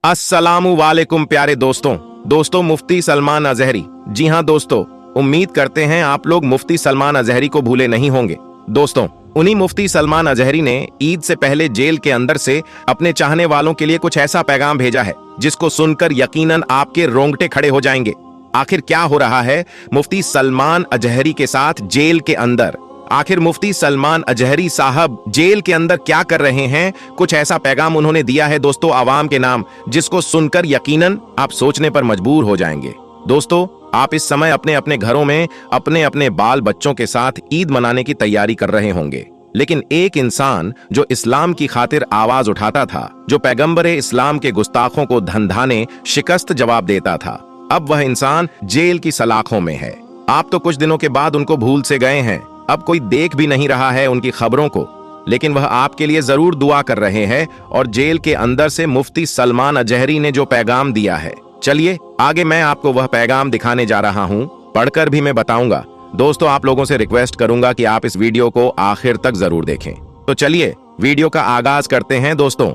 अस्सलामु वालेकुम प्यारे दोस्तों मुफ्ती सलमान अजहरी। जी हाँ दोस्तों, उम्मीद करते हैं आप लोग मुफ्ती सलमान अजहरी को भूले नहीं होंगे। दोस्तों, उन्हीं मुफ्ती सलमान अजहरी ने ईद से पहले जेल के अंदर से अपने चाहने वालों के लिए कुछ ऐसा पैगाम भेजा है जिसको सुनकर यकीनन आपके रोंगटे खड़े हो जाएंगे। आखिर क्या हो रहा है मुफ्ती सलमान अजहरी के साथ जेल के अंदर? आखिर मुफ्ती सलमान अजहरी साहब जेल के अंदर क्या कर रहे हैं? कुछ ऐसा पैगाम उन्होंने दिया है दोस्तों आवाम के नाम, जिसको सुनकर यकीनन आप सोचने पर मजबूर हो जाएंगे। दोस्तों, आप इस समय अपने अपने घरों में अपने अपने बाल बच्चों के साथ ईद मनाने की तैयारी कर रहे होंगे, लेकिन एक इंसान जो इस्लाम की खातिर आवाज उठाता था, जो पैगंबरे इस्लाम के गुस्ताखों को धंधाने शिकस्त जवाब देता था, अब वह इंसान जेल की सलाखों में है। आप तो कुछ दिनों के बाद उनको भूल से गए हैं, अब कोई देख भी नहीं रहा है उनकी खबरों को, लेकिन वह आपके लिए जरूर दुआ कर रहे हैं। और जेल के अंदर से मुफ्ती सलमान अजहरी ने जो पैगाम दिया है, चलिए आगे मैं आपको वह पैगाम दिखाने जा रहा हूं, पढ़कर भी मैं बताऊंगा। दोस्तों, आप लोगों से रिक्वेस्ट करूंगा कि आप इस वीडियो को आखिर तक जरूर देखें। तो चलिए वीडियो का आगाज करते हैं। दोस्तों,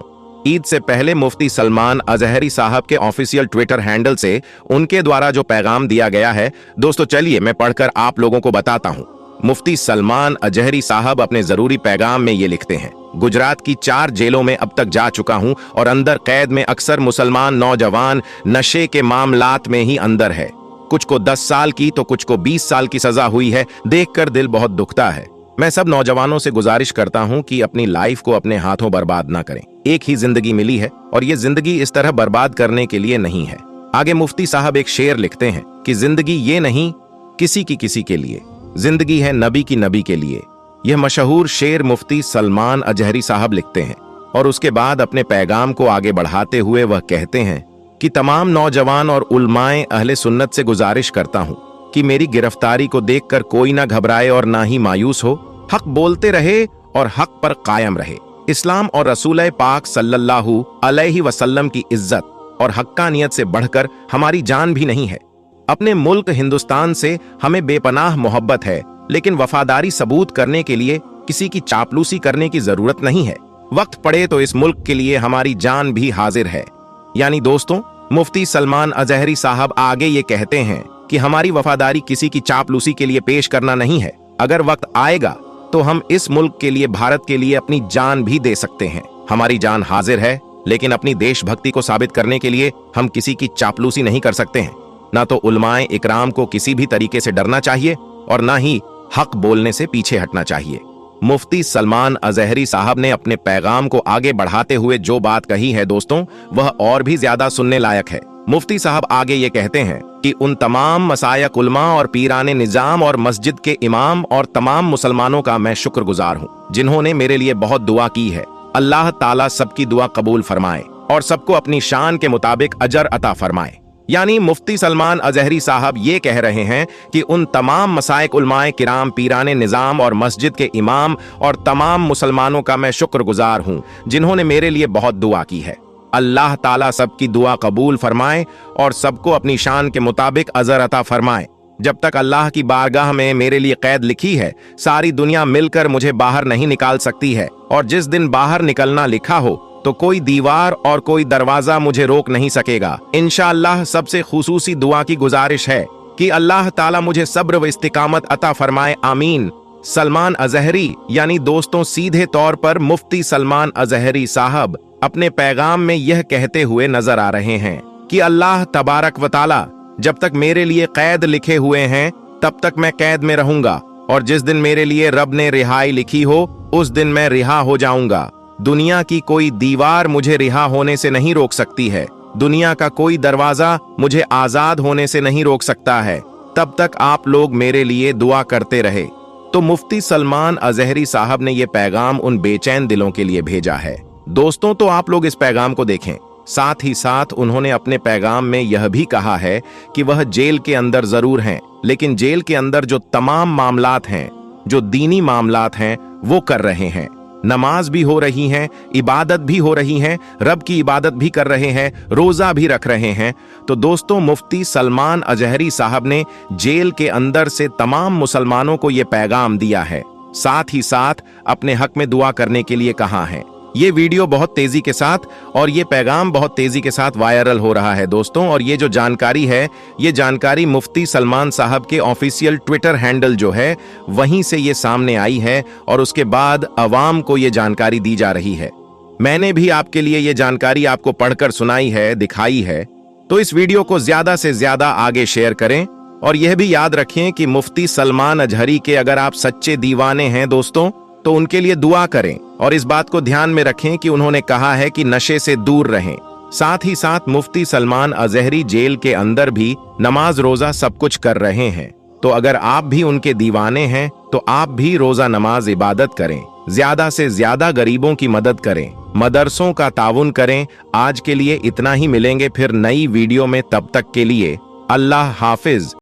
ईद से पहले मुफ्ती सलमान अजहरी साहब के ऑफिशियल ट्विटर हैंडल से उनके द्वारा जो पैगाम दिया गया है, दोस्तों चलिए मैं पढ़कर आप लोगों को बताता हूं। मुफ्ती सलमान अजहरी साहब अपने जरूरी पैगाम में ये लिखते हैं, गुजरात की 4 जेलों में अब तक जा चुका हूं और अंदर कैद में अक्सर मुसलमान नौजवान नशे के मामलात में ही अंदर है। कुछ को 10 साल की तो कुछ को 20 साल की सजा हुई है। देखकर दिल बहुत दुखता है। मैं सब नौजवानों से गुजारिश करता हूं कि अपनी लाइफ को अपने हाथों बर्बाद ना करें। एक ही जिंदगी मिली है और ये जिंदगी इस तरह बर्बाद करने के लिए नहीं है। आगे मुफ्ती साहब एक शेर लिखते हैं कि जिंदगी ये नहीं किसी की किसी के लिए, जिंदगी है नबी की नबी के लिए। यह मशहूर शेर मुफ्ती सलमान अजहरी साहब लिखते हैं और उसके बाद अपने पैगाम को आगे बढ़ाते हुए वह कहते हैं कि तमाम नौजवान और उलमाए अहले सुन्नत से गुजारिश करता हूं कि मेरी गिरफ्तारी को देखकर कोई ना घबराए और ना ही मायूस हो। हक बोलते रहे और हक पर कायम रहे। इस्लाम और रसूल पाक सल्लल्लाहु अलैहि वसल्लम की इज्जत और हक्कानियत से बढ़कर हमारी जान भी नहीं है। अपने मुल्क हिंदुस्तान से हमें बेपनाह मोहब्बत है, लेकिन वफादारी सबूत करने के लिए किसी की चापलूसी करने की जरूरत नहीं है। वक्त पड़े तो इस मुल्क के लिए हमारी जान भी हाजिर है। यानी दोस्तों, मुफ्ती सलमान अजहरी साहब आगे ये कहते हैं कि हमारी वफादारी किसी की चापलूसी के लिए पेश करना नहीं है। अगर वक्त आएगा तो हम इस मुल्क के लिए, भारत के लिए अपनी जान भी दे सकते हैं। हमारी जान हाजिर है, लेकिन अपनी देशभक्ति को साबित करने के लिए हम किसी की चापलूसी नहीं कर सकते हैं। ना तो उलमाए इकराम को किसी भी तरीके से डरना चाहिए और ना ही हक बोलने से पीछे हटना चाहिए। मुफ्ती सलमान अजहरी साहब ने अपने पैगाम को आगे बढ़ाते हुए जो बात कही है दोस्तों, वह और भी ज्यादा सुनने लायक है। मुफ्ती साहब आगे ये कहते हैं कि उन तमाम मसायक उलमा और पीराने निजाम और मस्जिद के इमाम और तमाम मुसलमानों का मैं शुक्रगुजार हूँ, जिन्होंने मेरे लिए बहुत दुआ की है। अल्लाह ताला सबकी दुआ कबूल फरमाए और सबको अपनी शान के मुताबिक अजर अता फरमाए। यानी मुफ्ती सलमान अजहरी साहब ये कह रहे हैं कि उन तमाम मसाइक उलमाए किराम, पीराने निजाम और मस्जिद के इमाम और तमाम मुसलमानों का मैं शुक्रगुजार हूं, जिन्होंने मेरे लिए बहुत दुआ की है। अल्लाह ताला सबकी दुआ कबूल फरमाए और सबको अपनी शान के मुताबिक अजर अता फरमाए। जब तक अल्लाह की बारगाह में मेरे लिए कैद लिखी है, सारी दुनिया मिलकर मुझे बाहर नहीं निकाल सकती है, और जिस दिन बाहर निकलना लिखा हो तो कोई दीवार और कोई दरवाजा मुझे रोक नहीं सकेगा। इंशाअल्लाह सबसे खुसूसी दुआ की गुजारिश है कि अल्लाह ताला मुझे सब्र व इस्तिकामत अता फरमाए, आमीन। सलमान अजहरी यानी दोस्तों सीधे तौर पर मुफ्ती सलमान अजहरी साहब अपने पैगाम में यह कहते हुए नजर आ रहे हैं कि अल्लाह तबारक व ताला जब तक मेरे लिए कैद लिखे हुए हैं तब तक मैं कैद में रहूंगा, और जिस दिन मेरे लिए रब ने रिहाई लिखी हो उस दिन मैं रिहा हो जाऊंगा। दुनिया की कोई दीवार मुझे रिहा होने से नहीं रोक सकती है। दुनिया का कोई दरवाजा मुझे आजाद होने से नहीं रोक सकता है। तब तक आप लोग मेरे लिए दुआ करते रहे। तो मुफ्ती सलमान अजहरी साहब ने यह पैगाम उन बेचैन दिलों के लिए भेजा है। दोस्तों, तो आप लोग इस पैगाम को देखें। साथ ही साथ उन्होंने अपने पैगाम में यह भी कहा है कि वह जेल के अंदर जरूर हैं, लेकिन जेल के अंदर जो तमाम मामलात हैं, जो दीनी मामलात हैं, वो कर रहे हैं। नमाज भी हो रही है, इबादत भी हो रही है, रब की इबादत भी कर रहे हैं, रोजा भी रख रहे हैं। तो दोस्तों, मुफ्ती सलमान अजहरी साहब ने जेल के अंदर से तमाम मुसलमानों को यह पैगाम दिया है। साथ ही साथ अपने हक में दुआ करने के लिए कहा है। ये वीडियो बहुत तेजी के साथ और ये पैगाम बहुत तेजी के साथ वायरल हो रहा है दोस्तों। और ये जो जानकारी है, ये जानकारी मुफ्ती सलमान साहब के ऑफिशियल ट्विटर हैंडल जो है वहीं से ये सामने आई है और उसके बाद अवाम को ये जानकारी दी जा रही है। मैंने भी आपके लिए ये जानकारी आपको पढ़कर सुनाई है, दिखाई है। तो इस वीडियो को ज्यादा से ज्यादा आगे शेयर करें और यह भी याद रखें कि मुफ्ती सलमान अजहरी के अगर आप सच्चे दीवाने हैं दोस्तों तो उनके लिए दुआ करें और इस बात को ध्यान में रखें कि उन्होंने कहा है कि नशे से दूर रहें। साथ ही साथ मुफ्ती सलमान अजहरी जेल के अंदर भी नमाज रोजा सब कुछ कर रहे हैं। तो अगर आप भी उनके दीवाने हैं तो आप भी रोजा नमाज इबादत करें, ज्यादा से ज्यादा गरीबों की मदद करें, मदरसों का ताउन करें। आज के लिए इतना ही, मिलेंगे फिर नई वीडियो में, तब तक के लिए अल्लाह हाफिज।